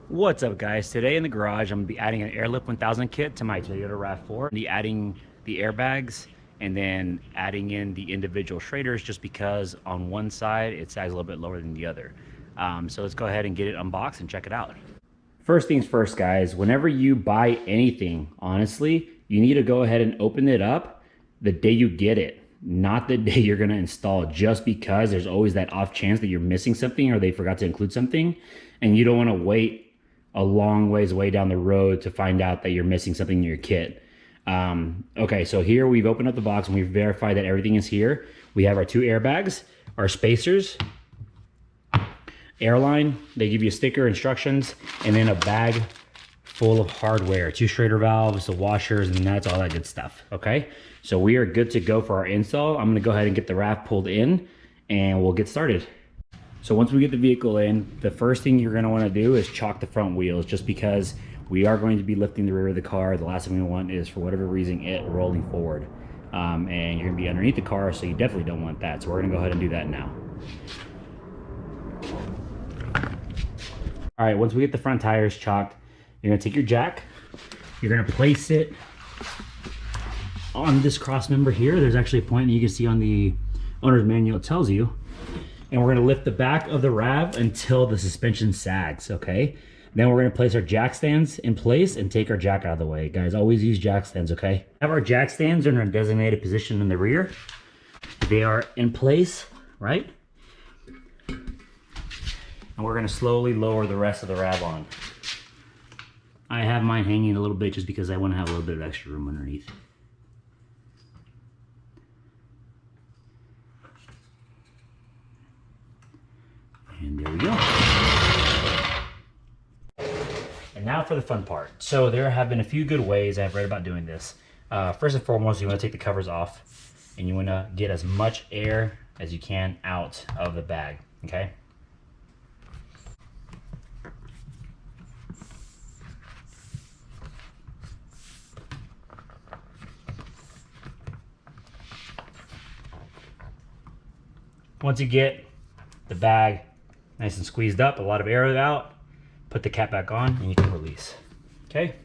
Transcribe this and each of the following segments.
What's up, guys? Today in the garage I'm gonna be adding an Airlift 1000 kit to my Toyota RAV4. Adding the airbags and then adding in the individual shraders, just because on one side it sags a little bit lower than the other. So let's go ahead and get it unboxed and check it out. First things first, guys, whenever you buy anything, honestly, you need to go ahead and open it up the day you get it, not the day you're gonna install, just because there's always that off chance that you're missing something or they forgot to include something, and you don't wanna wait a long ways way down the road to find out that you're missing something in your kit. Okay, so here we've opened up the box and we've verified that everything is here. We have our two airbags, our spacers, airline, they give you sticker instructions, and then a bag full of hardware, 2 Schrader valves, the washers and nuts, all that good stuff. Okay, so we are good to go for our install. I'm gonna go ahead and get the RAV pulled in and we'll get started. So once we get the vehicle in, the first thing you're gonna wanna do is chalk the front wheels, just because we are going to be lifting the rear of the car. The last thing we want is, for whatever reason, it rolling forward. And you're gonna be underneath the car, so you definitely don't want that. So we're gonna go ahead and do that now. All right, once we get the front tires chalked, you're gonna take your jack, you're gonna place it on this cross member here. There's actually a point that you can see on the owner's manual, it tells you. And we're gonna lift the back of the RAV until the suspension sags, okay? Then we're gonna place our jack stands in place and take our jack out of the way. Guys, always use jack stands, okay? Have our jack stands in a designated position in the rear. They are in place, right? And we're gonna slowly lower the rest of the RAV on. I have mine hanging a little bit just because I wanna have a little bit of extra room underneath. And there we go. And now for the fun part. So there have been a few good ways I've read about doing this. First and foremost, you want to take the covers off and you want to get as much air as you can out of the bag, okay? Once you get the bag nice and squeezed up, a lot of air out, put the cap back on and you can release. Okay,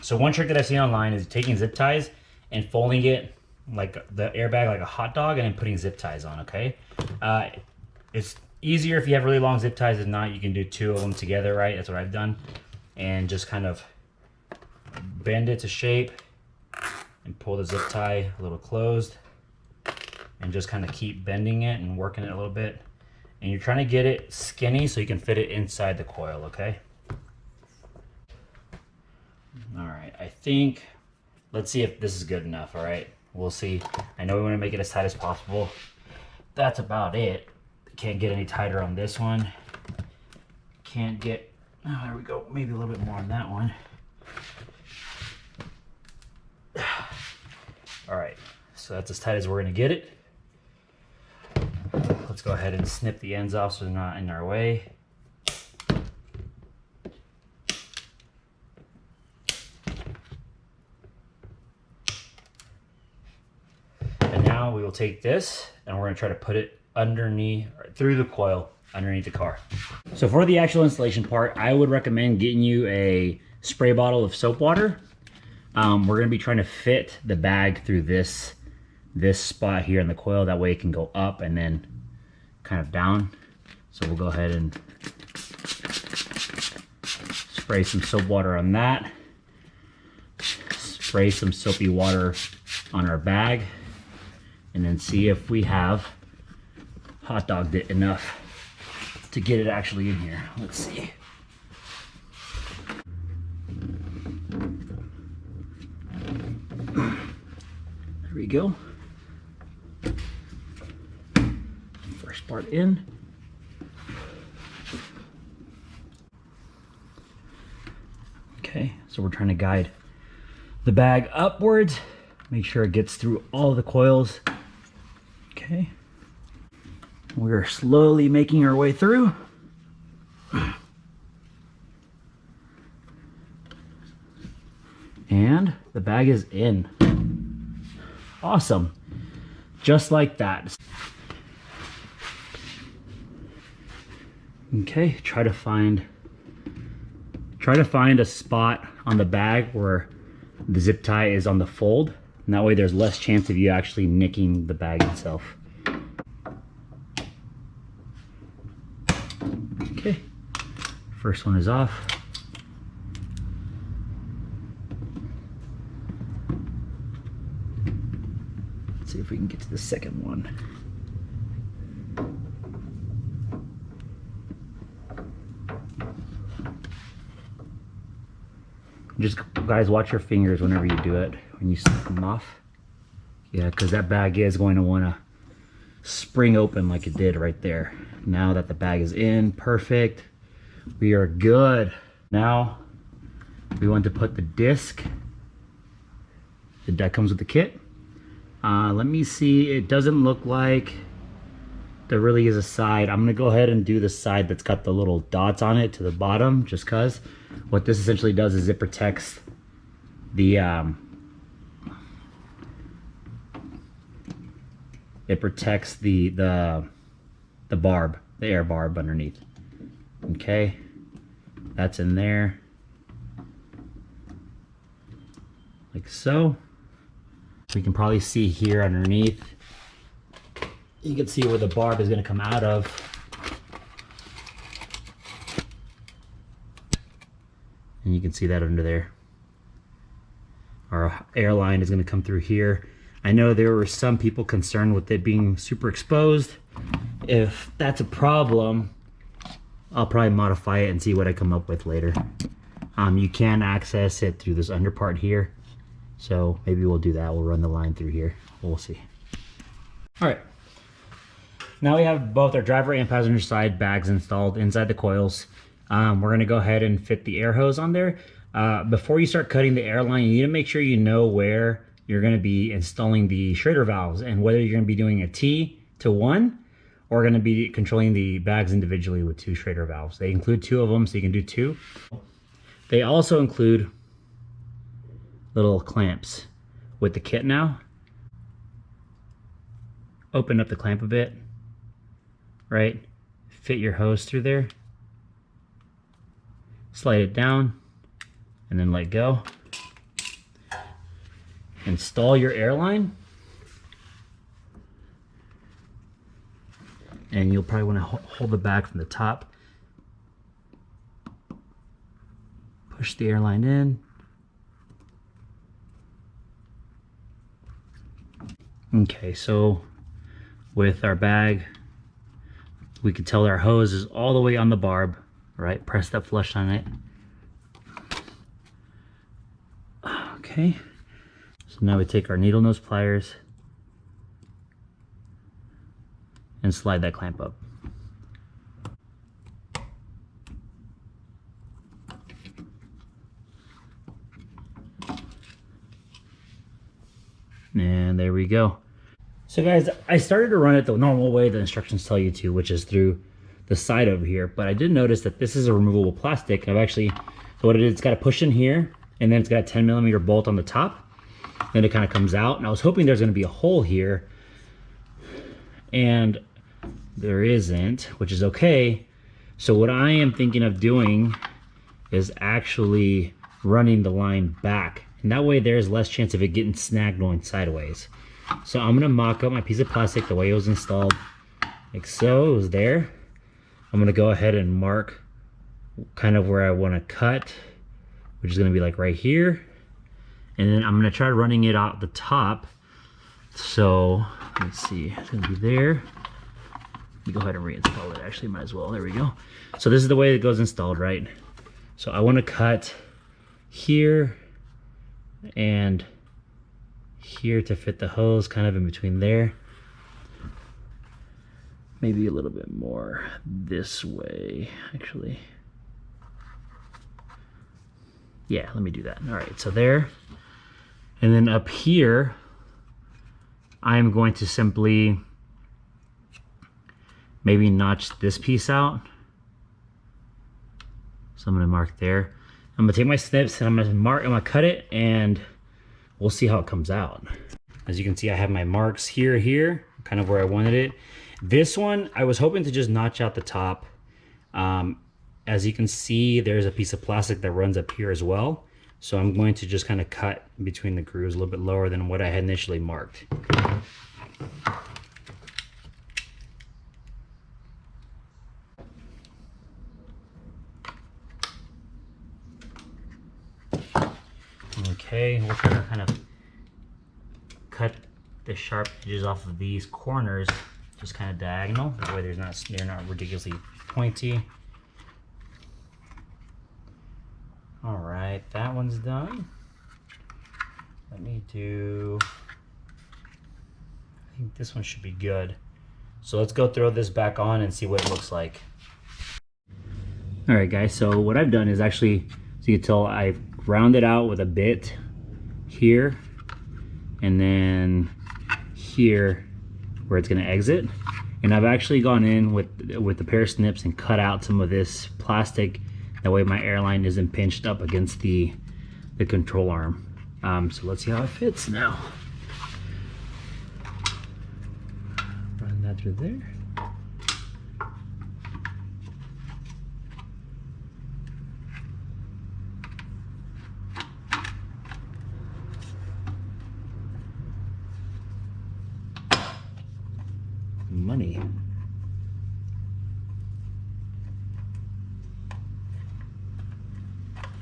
so one trick that I've seen online is taking zip ties and folding it like the airbag like a hot dog and then putting zip ties on. Okay, it's easier if you have really long zip ties. If not, you can do 2 of them together, right? That's what I've done, and just kind of bend it to shape and pull the zip tie a little closed and just kind of keep bending it and working it a little bit. And you're trying to get it skinny so you can fit it inside the coil, okay? All right, I think, let's see if this is good enough, all right? We'll see. I know we want to make it as tight as possible. That's about it. Can't get any tighter on this one. Can't get, oh, there we go, maybe a little bit more on that one. All right, so that's as tight as we're gonna get it. Let's go ahead and snip the ends off so they're not in our way. And now we will take this and we're gonna try to put it underneath, through the coil, underneath the car. So for the actual installation part, I would recommend getting you a spray bottle of soap water. We're gonna be trying to fit the bag through this spot here in the coil. That way it can go up and then kind of down. So we'll go ahead and spray some soap water on that. Spray some soapy water on our bag, and then see if we have hot dogged it enough to get it actually in here. Let's see. There we go. First part in. Okay, so we're trying to guide the bag upwards, make sure it gets through all the coils. Okay, we're slowly making our way through. And the bag is in. Awesome. Just like that. Okay, try to find try to find a spot on the bag where the zip tie is on the fold, and that way there's less chance of you actually nicking the bag itself. Okay, first one is off. Let's see if we can get to the second one. Just, guys, watch your fingers whenever you do it, when you snip them off. Yeah, because that bag is going to want to spring open like it did right there. Now that the bag is in, perfect. We are good. Now, we want to put the disc that comes with the kit. Let me see, it doesn't look like there really is a side. I'm gonna go ahead and do the side that's got the little dots on it to the bottom, just cause. What this essentially does is it protects the barb, the air barb underneath. Okay, that's in there, like so. We can probably see here underneath. You can see where the barb is going to come out of. And you can see that under there. Our airline is going to come through here. I know there were some people concerned with it being super exposed. If that's a problem, I'll probably modify it and see what I come up with later. You can access it through this under part here. So maybe we'll do that. We'll run the line through here. We'll see. All right. Now we have both our driver and passenger side bags installed inside the coils. We're going to go ahead and fit the air hose on there. Before you start cutting the airline, you need to make sure you know where you're going to be installing the Schrader valves and whether you're going to be doing a T to 1 or going to be controlling the bags individually with 2 Schrader valves. They include 2 of them, so you can do 2. They also include little clamps with the kit now. Open up the clamp a bit, right? Fit your hose through there. Slide it down and then let go. Install your airline. And you'll probably want to hold the bag from the top. Push the airline in. Okay, so with our bag, we can tell our hose is all the way on the barb, right? Press that flush on it. Okay, so now we take our needle nose pliers and slide that clamp up. And there we go. So guys, I started to run it the normal way the instructions tell you to, which is through the side over here. But I did notice that this is a removable plastic. I've actually, so what it is, it's got to push in here, and then it's got a 10mm bolt on the top. Then it kind of comes out. And I was hoping there's going to be a hole here, and there isn't, which is okay. So what I am thinking of doing is actually running the line back. And that way there's less chance of it getting snagged going sideways. So I'm gonna mock up my piece of plastic the way it was installed, like so. It was there. I'm gonna go ahead and mark kind of where I wanna cut, which is gonna be like right here. And then I'm gonna try running it out the top. So let's see, it's gonna be there. You go ahead and reinstall it, actually might as well. There we go. So this is the way it goes installed, right? So I wanna cut here and here to fit the hose kind of in between there. Maybe a little bit more this way, actually. Yeah, let me do that. All right, so there. And then up here, I'm going to simply maybe notch this piece out. So I'm gonna mark there. I'm gonna take my snips and I'm gonna cut it, and we'll see how it comes out. As you can see, I have my marks here, kind of where I wanted it. This one, I was hoping to just notch out the top and as you can see, there's a piece of plastic that runs up here as well. So I'm going to just kind of cut between the grooves a little bit lower than what I had initially marked. Okay, we're gonna kind of cut the sharp edges off of these corners, just kind of diagonal. That way they're not ridiculously pointy. All right, that one's done. I think this one should be good. So let's go throw this back on and see what it looks like. All right, guys, so what I've done is actually, so you can tell, I've rounded out with a bit here and then here where it's gonna exit. And I've actually gone in with the pair of snips and cut out some of this plastic. That way my airline isn't pinched up against the control arm. So let's see how it fits now. Run that through there. Money.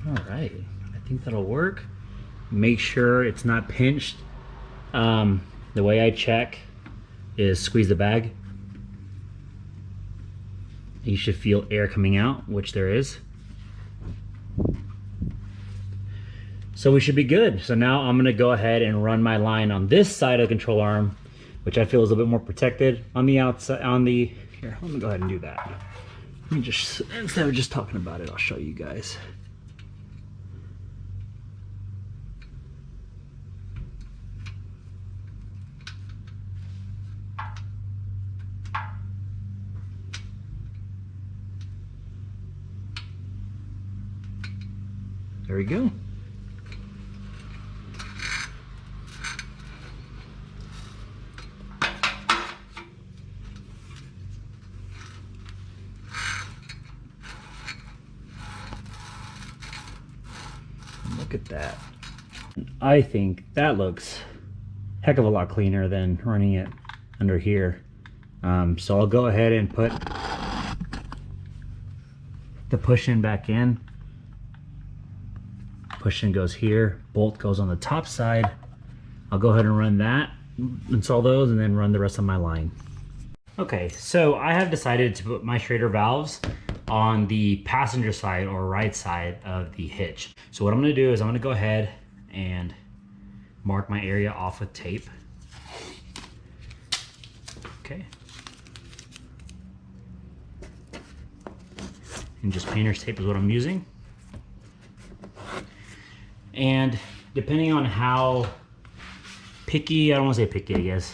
All right, I think that'll work. Make sure it's not pinched. The way I check is squeeze the bag. You should feel air coming out, which there is. So we should be good. So now I'm gonna go ahead and run my line on this side of the control arm, which I feel is a little bit more protected. On the outside, here, let me go ahead and do that. Let me just, instead of just talking about it, I'll show you guys. There we go. Look at that. I think that looks a heck of a lot cleaner than running it under here. So I'll go ahead and put the push-in back in. Push-in goes here, bolt goes on the top side. I'll go ahead and run that, install those, and then run the rest of my line. Okay, so I have decided to put my Schrader valves on the passenger side or right side of the hitch. So what I'm gonna do is I'm gonna go ahead and mark my area off with tape. Okay. And just painter's tape is what I'm using. And depending on how picky, I don't want to say picky, I guess,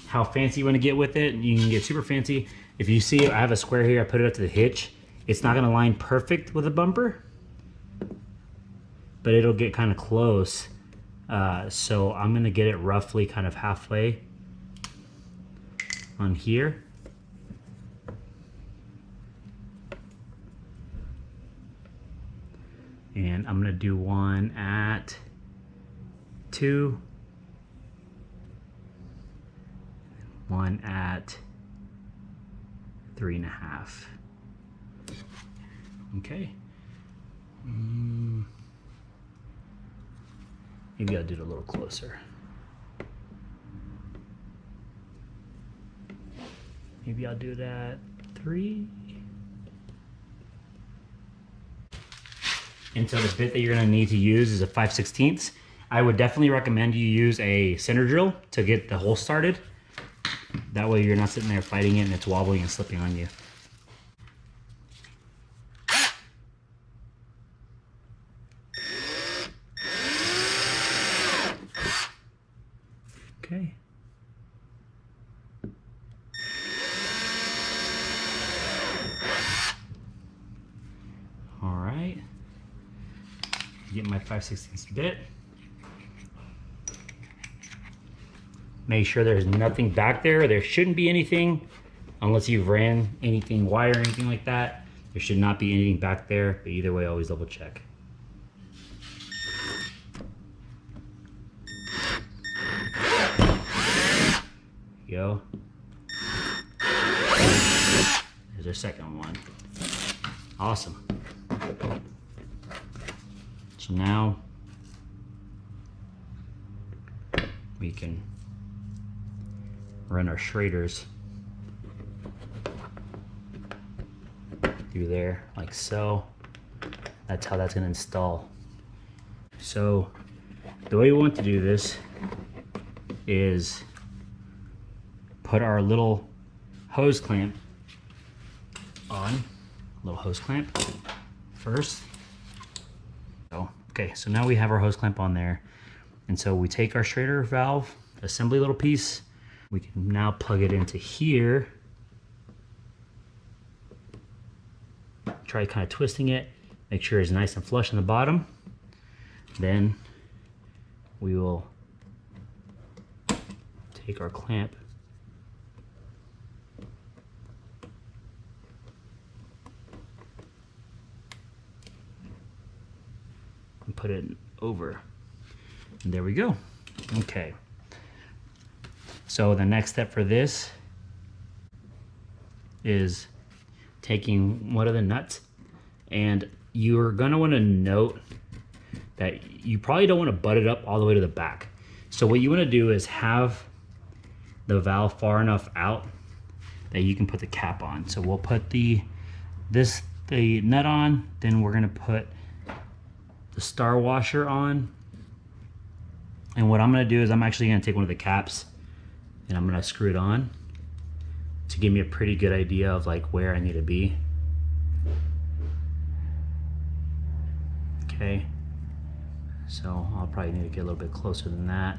how fancy you want to get with it, you can get super fancy. If you see, I have a square here, I put it up to the hitch. It's not going to line perfect with the bumper, but it'll get kind of close. So I'm going to get it roughly kind of halfway on here. And I'm gonna do one at 2, one at 3.5. Okay. Maybe I'll do it a little closer. Maybe I'll do it at 3. And so the bit that you're gonna need to use is a 5/16. I would definitely recommend you use a center drill to get the hole started. That way you're not sitting there fighting it and it's wobbling and slipping on you. Okay. All right. Get my 5/16 bit. Make sure there's nothing back there. There shouldn't be anything unless you've ran anything, wire or anything like that. There should not be anything back there, but either way, always double check. There you go. There's our second one. Awesome. So now we can run our shredders through there like so. That's how that's going to install. So the way we want to do this is put our little hose clamp on, little hose clamp first. Okay, so now we have our hose clamp on there. And so we take our shredder valve, assembly little piece, we can now plug it into here. Try kind of twisting it, make sure it's nice and flush in the bottom. Then we will take our clamp and put it over. And there we go. Okay. So the next step for this is taking one of the nuts, and you're gonna want to note that you probably don't want to butt it up all the way to the back. So what you want to do is have the valve far enough out that you can put the cap on. So we'll put the nut on, then we're gonna put the star washer on. And what I'm gonna do is I'm actually gonna take one of the caps and I'm gonna screw it on to give me a pretty good idea of like where I need to be. Okay, so I'll probably need to get a little bit closer than that.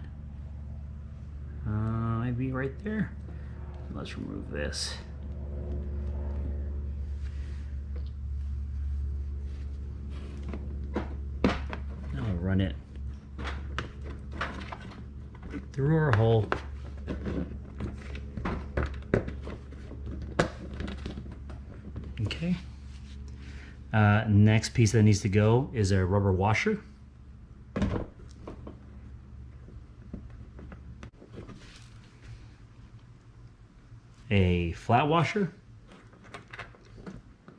Maybe right there. Let's remove this. Now I'll run it through our hole. Okay. Next piece that needs to go is a rubber washer. A flat washer.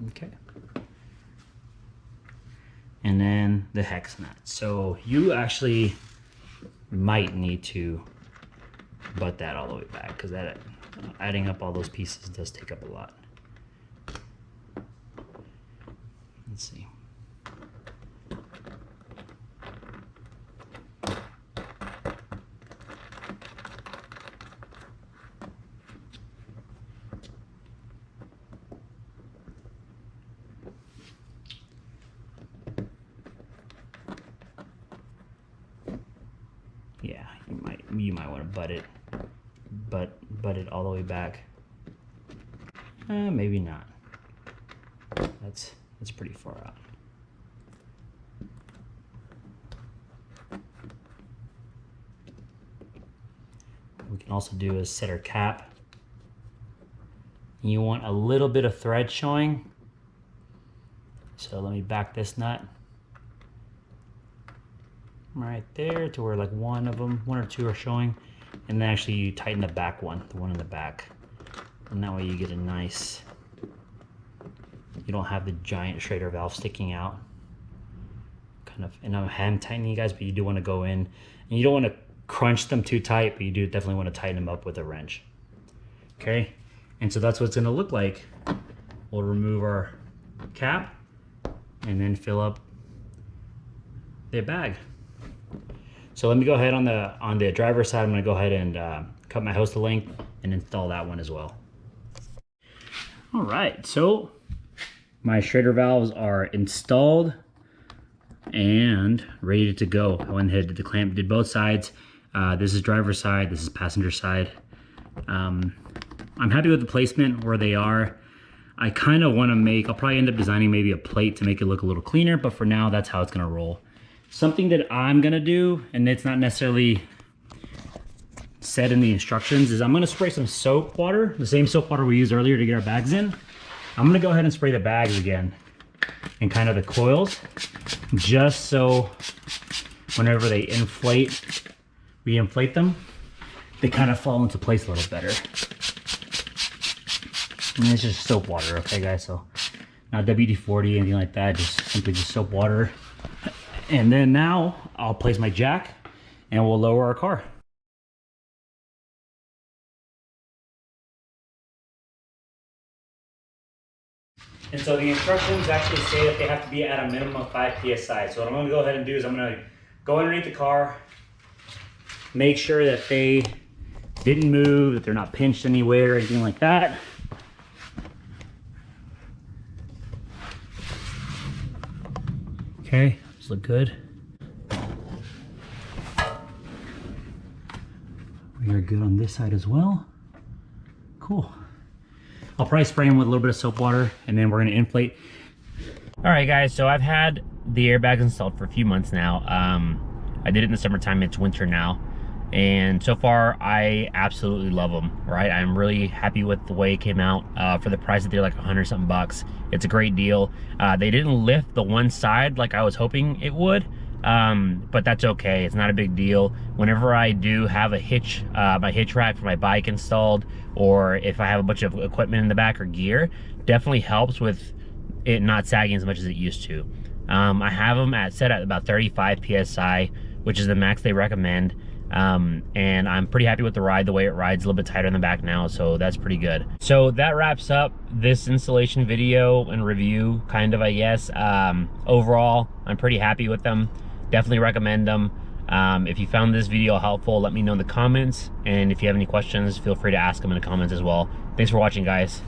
Okay. And then the hex nut. So you actually might need to butt that all the way back, because that adding up all those pieces does take up a lot. Let's see. Yeah, you might want to butt it all the way back. Maybe not. That's pretty far out. What we can also do is set our cap. You want a little bit of thread showing. So let me back this nut right there to where like one or two are showing, and then actually you tighten the back one, the one in the back, and that way you get a nice, you don't have the giant shredder valve sticking out. Kind of, and I'm hand tightening you guys, but you do want to go in, and you don't want to crunch them too tight, but you do definitely want to tighten them up with a wrench. Okay, and so that's what it's going to look like. We'll remove our cap and then fill up the bag. So let me go ahead on the driver's side. I'm going to go ahead and cut my hose to length and install that one as well. All right, so my shredder valves are installed and ready to go. I went ahead, did the clamp, did both sides. This is driver's side, this is passenger side. I'm happy with the placement where they are. I kind of want to make, I'll probably end up designing maybe a plate to make it look a little cleaner, but for now, that's how it's going to roll. Something that I'm going to do, and it's not necessarily said in the instructions, is I'm going to spray some soap water, the same soap water we used earlier to get our bags in. I'm gonna go ahead and spray the bags again and kind of the coils, just so whenever they re-inflate them, they kind of fall into place a little better. And it's just soap water, okay guys? So not WD-40, anything like that, just simply just soap water. And then now I'll place my jack and we'll lower our car. And so the instructions actually say that they have to be at a minimum of 5 PSI. So what I'm gonna go ahead and do is I'm gonna go underneath the car, make sure that they didn't move, that they're not pinched anywhere or anything like that. Okay, those look good. We are good on this side as well. Cool. I'll probably spray them with a little bit of soap water and then we're gonna inflate. All right guys, so I've had the airbags installed for a few months now. I did it in the summertime, it's winter now. And so far, I absolutely love them, right? I'm really happy with the way it came out. For the price that they're like 100 something bucks. It's a great deal. They didn't lift the one side like I was hoping it would, but that's okay. It's not a big deal. Whenever I do have a hitch, my hitch rack for my bike installed, or if I have a bunch of equipment in the back or gear, definitely helps with it not sagging as much as it used to. I have them set at about 35 PSI, which is the max they recommend. And I'm pretty happy with the ride. The way it rides a little bit tighter in the back now, so that's pretty good. So that wraps up this installation video and review, kind of, I guess. Overall, I'm pretty happy with them. Definitely recommend them. If you found this video helpful, let me know in the comments, and if you have any questions, feel free to ask them in the comments as well. Thanks for watching, guys.